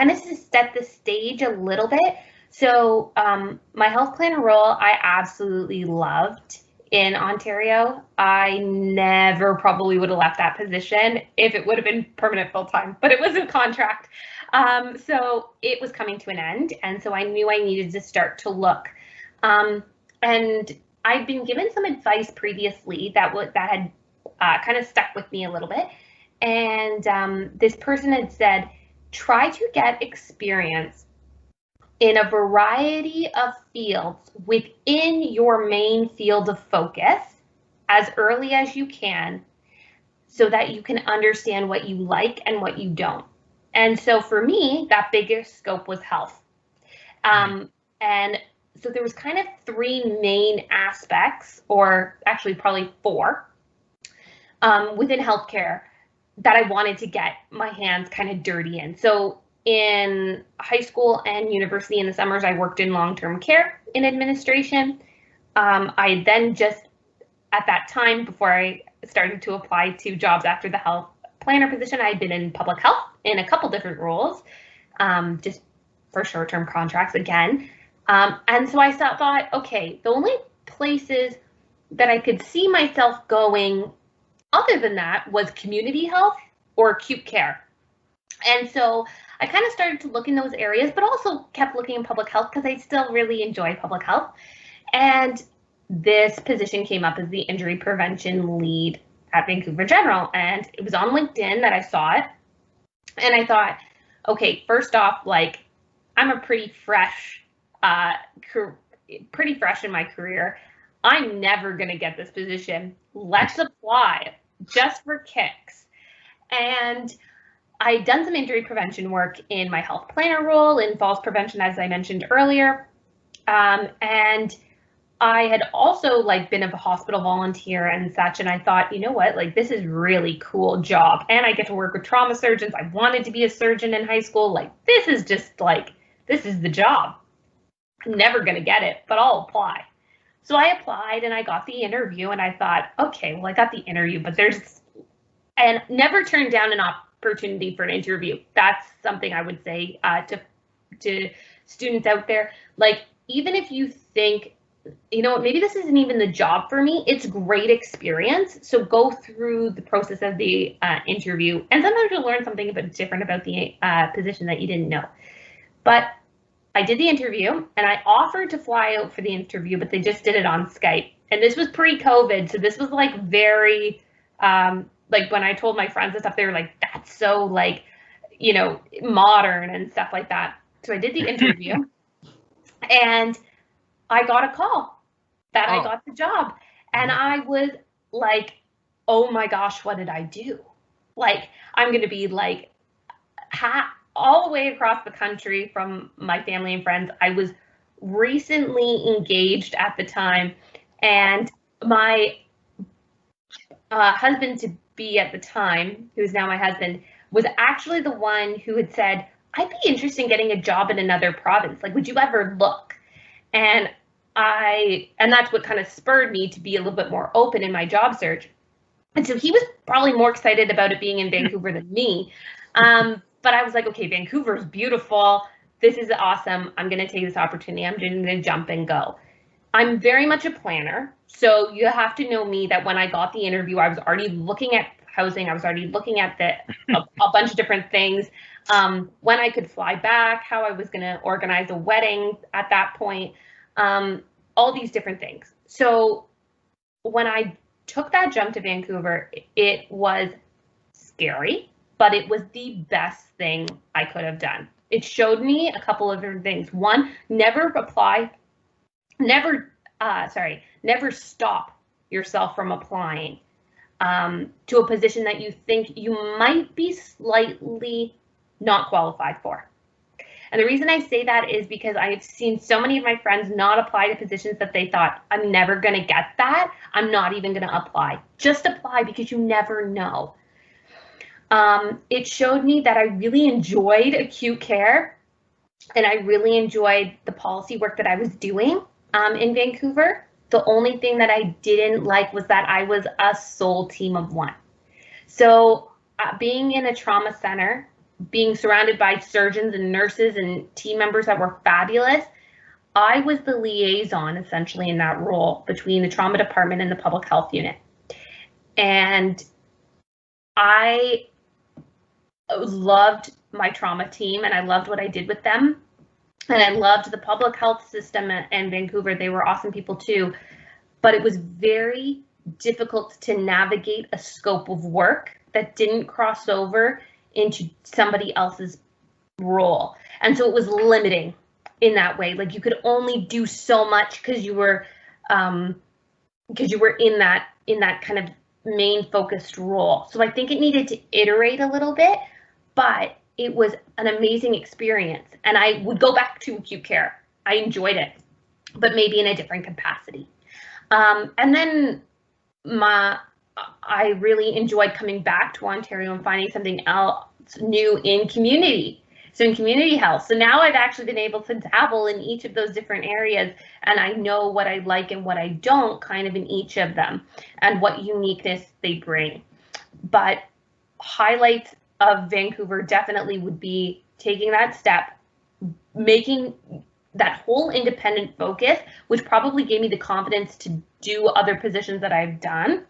kind of to set the stage a little bit. So my health planner role, I absolutely loved in Ontario. I never probably would have left that position if it would have been permanent full-time, but it was a contract. So it was coming to an end. And so I knew I needed to start to look. And I'd been given some advice previously that had kind of stuck with me a little bit. And this person had said, try to get experience in a variety of fields within your main field of focus as early as you can so that you can understand what you like and what you don't. And so for me, that biggest scope was health. And so there was kind of three main aspects, or actually probably four, within healthcare that I wanted to get my hands kind of dirty in. So in high school and university in the summers, I worked in long-term care in administration. I then just, at that time, before I started to apply to jobs after the health planner position, I had been in public health in a couple different roles, just for short-term contracts again. And so I thought, okay, the only places that I could see myself going other than that was community health or acute care. And so I kind of started to look in those areas, but also kept looking in public health because I still really enjoy public health. And this position came up as the injury prevention lead at Vancouver General. And it was on LinkedIn that I saw it. And I thought, okay, first off, like, I'm a pretty fresh in my career. I'm never going to get this position. Let's apply just for kicks. And I'd done some injury prevention work in my health planner role in falls prevention, as I mentioned earlier. And I had also been a hospital volunteer and such. And I thought, you know what, this is really cool job. And I get to work with trauma surgeons. I wanted to be a surgeon in high school. This is just this is the job. I'm never going to get it, but I'll apply. So I applied and I got the interview and I thought, okay, well, I got the interview, but and never turned down an opportunity for an interview. That's something I would say to students out there. Even if you think, maybe this isn't even the job for me, it's great experience. So go through the process of the interview. And sometimes you'll learn something different about the position that you didn't know. But I did the interview and I offered to fly out for the interview, but they just did it on Skype. And this was pre-COVID. So this was very, when I told my friends and stuff, they were like, that's so modern and stuff like that. So I did the interview and I got a call that I got the job. And I was like, oh my gosh, what did I do? I'm going to be all the way across the country from my family and friends. I was recently engaged at the time, and my husband-to-be at the time, who's now my husband, was actually the one who had said, I'd be interested in getting a job in another province. Would you ever look? And that's what kind of spurred me to be a little bit more open in my job search. And so he was probably more excited about it being in Vancouver than me. But I was like, okay, Vancouver's beautiful. This is awesome. I'm going to take this opportunity. I'm going to jump and go. I'm very much a planner. So you have to know me that when I got the interview, I was already looking at housing. I was already looking at a bunch of different things. When I could fly back, how I was going to organize a wedding at that point, all these different things. So when I took that jump to Vancouver, it was scary, but it was the best thing I could have done. It showed me a couple of different things. One, never stop yourself from applying to a position that you think you might be slightly not qualified for. And the reason I say that is because I've seen so many of my friends not apply to positions that they thought, I'm never going to get that. I'm not even going to apply. Just apply because you never know. It showed me that I really enjoyed acute care and I really enjoyed the policy work that I was doing in Vancouver. The only thing that I didn't like was that I was a sole team of one. So being in a trauma center, being surrounded by surgeons and nurses and team members that were fabulous, I was the liaison essentially in that role between the trauma department and the public health unit. And I loved my trauma team and I loved what I did with them. And I loved the public health system in Vancouver. They were awesome people too. But it was very difficult to navigate a scope of work that didn't cross over into somebody else's role. And so it was limiting in that way. Like you could only do so much because you were in that kind of main focused role. So I think it needed to iterate a little bit, but it was an amazing experience. And I would go back to acute care. I enjoyed it, but maybe in a different capacity. And then I really enjoyed coming back to Ontario and finding something else new in community. So in community health. So now I've actually been able to dabble in each of those different areas, and I know what I like and what I don't kind of in each of them and what uniqueness they bring. But highlights of Vancouver definitely would be taking that step, making that whole independent focus, which probably gave me the confidence to do other positions that I've done.